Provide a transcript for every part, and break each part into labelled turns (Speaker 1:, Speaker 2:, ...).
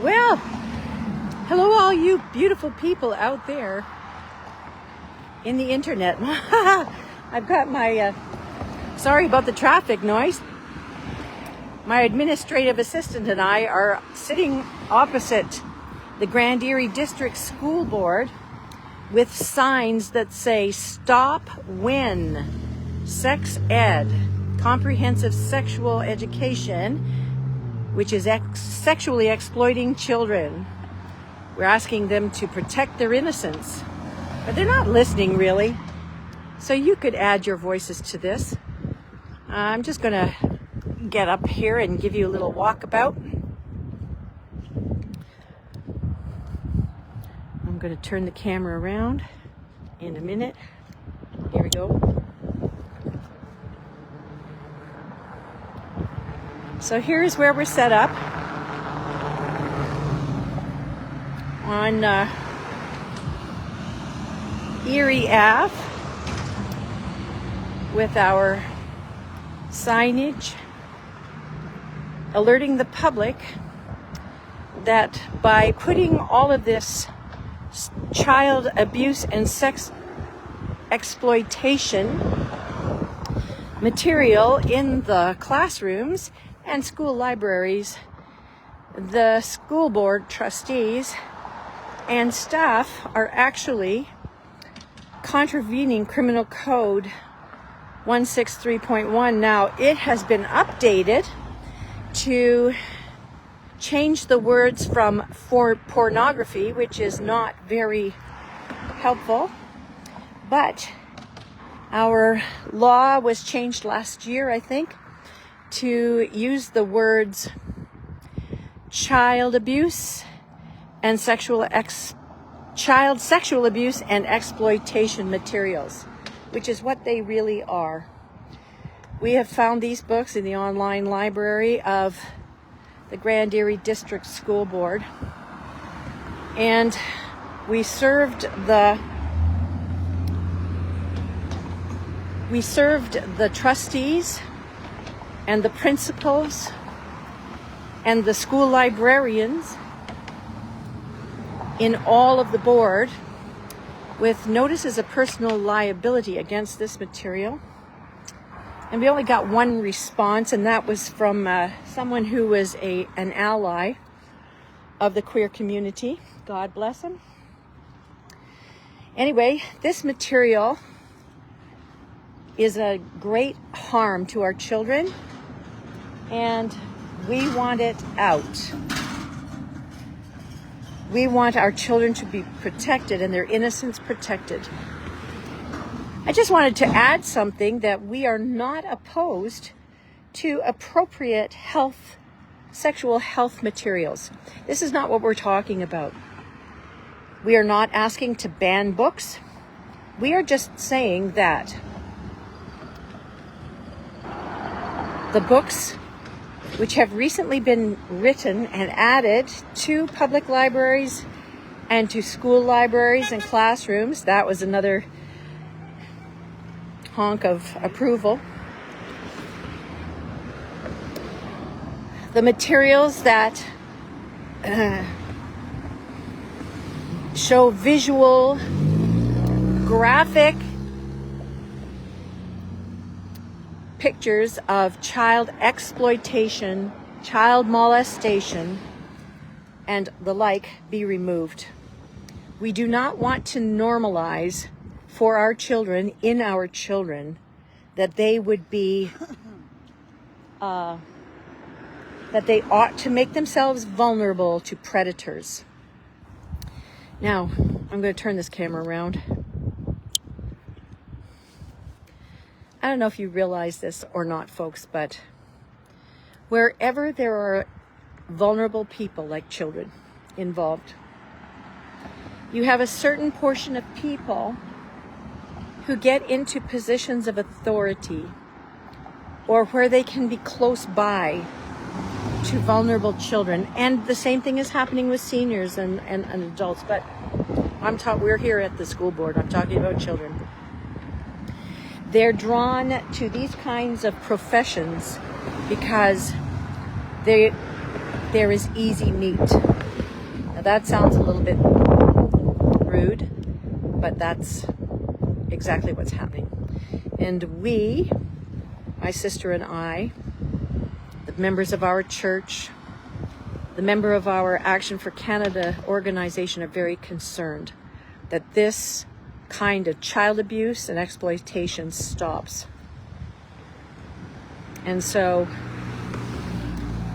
Speaker 1: Well, hello all you beautiful people out there in the internet. I've got my, sorry about the traffic noise. My administrative assistant and I are sitting opposite the Grand Erie District School Board with signs that say, "Stop When Sex Ed, Comprehensive Sexual Education, which is sexually exploiting children." We're asking them to protect their innocence, but they're not listening really. So you could add your voices to this. I'm just gonna get up here and give you a little walkabout. I'm gonna turn the camera around in a minute. Here we go. So here's where we're set up on Erie Ave with our signage alerting the public that by putting all of this child abuse and sex exploitation material in the classrooms and school libraries, the school board trustees and staff are actually contravening Criminal Code 163.1. Now, it has been updated to change the words from for pornography, which is not very helpful, but our law was changed last year, I think, to use the words child abuse and child sexual abuse and exploitation materials, which is what they really are. We have found these books in the online library of the Grand Erie District School Board, and we served the trustees and the principals and the school librarians in all of the board with notices of personal liability against this material. And we only got one response, and that was from someone who was an ally of the queer community. God bless him. Anyway, this material is a great harm to our children, and we want it out. We want our children to be protected and their innocence protected. I just wanted to add something, that we are not opposed to appropriate sexual health materials. This is not what we're talking about. We are not asking to ban books. We are just saying that the books which have recently been written and added to public libraries and to school libraries and classrooms, that was another honk of approval. The materials that show visual, graphic pictures of child exploitation, child molestation, and the like be removed. We do not want to normalize for our children, in our children, that they would be, that they ought to make themselves vulnerable to predators. Now, I'm going to turn this camera around. I don't know if you realize this or not, folks, but wherever there are vulnerable people like children involved, you have a certain portion of people who get into positions of authority or where they can be close by to vulnerable children. And the same thing is happening with seniors and adults, but we're here at the school board. I'm talking about children. They're drawn to these kinds of professions because there is easy meat. that sounds a little bit rude, but that's exactly what's happening. And we, my sister and I, the members of our church, the member of our Action for Canada organization, are very concerned that this kind of child abuse and exploitation stops. And so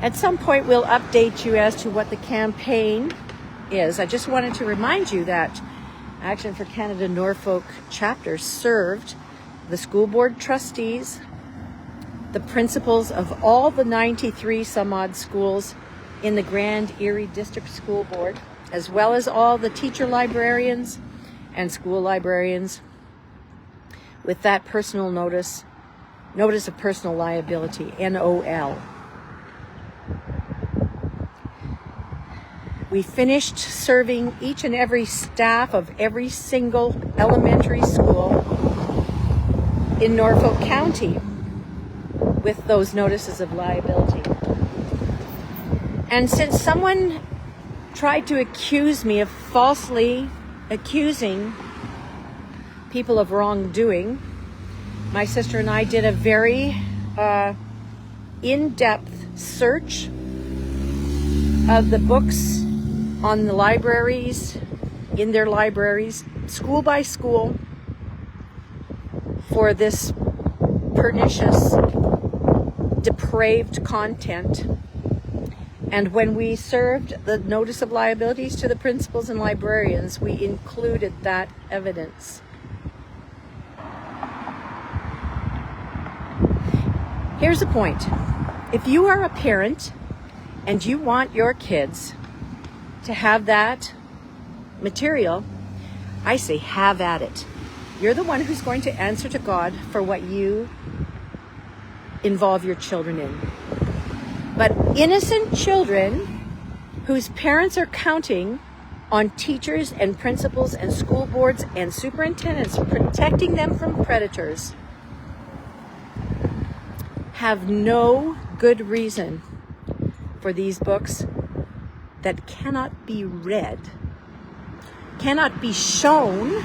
Speaker 1: at some point we'll update you as to what the campaign is. I just wanted to remind you that Action for Canada Norfolk chapter served the school board trustees, the principals of all the 93 some odd schools in the Grand Erie District School Board, as well as all the teacher librarians and school librarians, with that personal notice of personal liability, NOL. We finished serving each and every staff of every single elementary school in Norfolk County with those notices of liability. And since someone tried to accuse me of falsely accusing people of wrongdoing, my sister and I did a very in-depth search of the books on the libraries, in their libraries, school by school, for this pernicious, depraved content. And when we served the notice of liabilities to the principals and librarians, we included that evidence. Here's the point. If you are a parent and you want your kids to have that material, I say have at it. You're the one who's going to answer to God for what you involve your children in. But innocent children whose parents are counting on teachers and principals and school boards and superintendents protecting them from predators have no good reason for these books that cannot be read, cannot be shown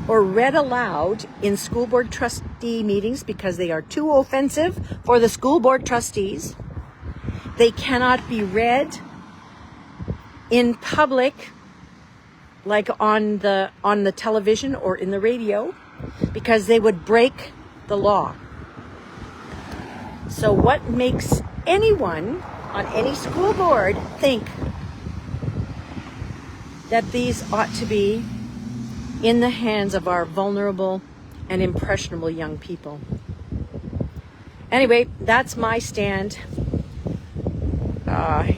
Speaker 1: or read aloud in school board trustee meetings because they are too offensive for the school board trustees. They cannot be read in public, like on the television or in the radio, because they would break the law. So what makes anyone on any school board think that these ought to be in the hands of our vulnerable and impressionable young people? Anyway, that's my stand.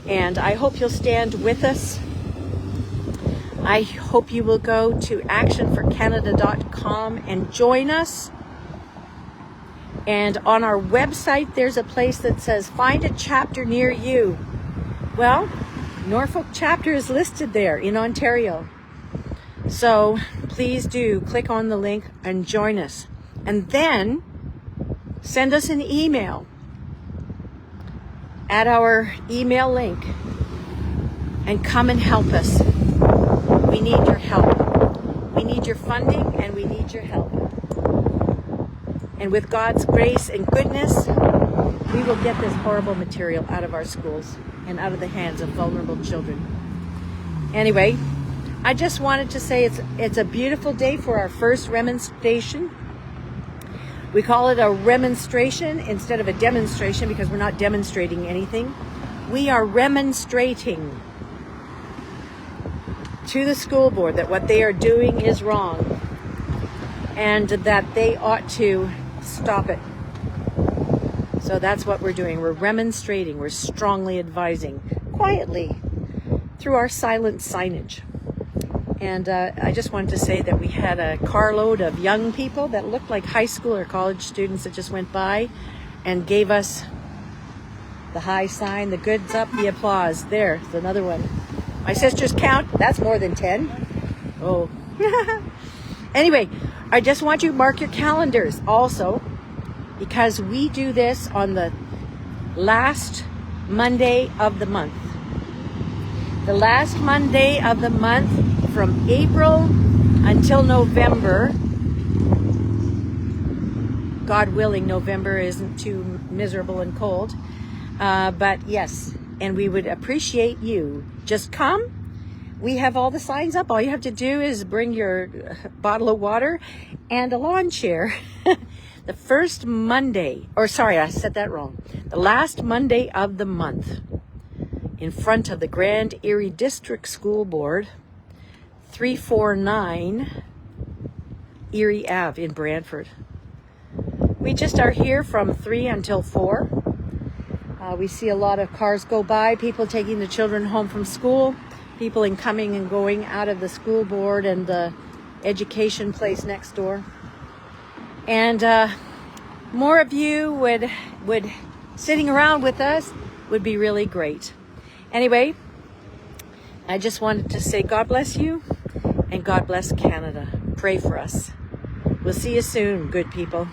Speaker 1: And I hope you'll stand with us. I hope you will go to actionforcanada.com and join us. And on our website, there's a place that says, find a chapter near you. Well, Norfolk chapter is listed there in Ontario. So please do click on the link and join us. And then send us an email at our email link and come and help us. We need your help. We need your funding and we need your help. And with God's grace and goodness, we will get this horrible material out of our schools and out of the hands of vulnerable children. Anyway, I just wanted to say it's a beautiful day for our first remonstration. We call it a remonstration instead of a demonstration because we're not demonstrating anything. We are remonstrating to the school board that what they are doing is wrong and that they ought to stop it. So that's what we're doing. We're remonstrating. We're strongly advising quietly through our silent signage. And I just wanted to say that we had a carload of young people that looked like high school or college students that just went by and gave us the high sign, the goods up, the applause. There's another one. My sister's count, that's more than 10. Oh. Anyway, I just want you to mark your calendars also, because we do this on the last Monday of the month. The last Monday of the month from April until November. God willing, November isn't too miserable and cold. But yes, and we would appreciate you. Just come. We have all the signs up. All you have to do is bring your bottle of water and a lawn chair. The first Monday, or sorry, I said that wrong. The last Monday of the month, in front of the Grand Erie District School Board, 349 Erie Ave in Brantford. We just are here from 3 until 4. We see a lot of cars go by, people taking the children home from school, people in coming and going out of the school board and the education place next door. And more of you would sitting around with us would be really great. Anyway, I just wanted to say God bless you and God bless Canada. Pray for us. We'll see you soon, good people.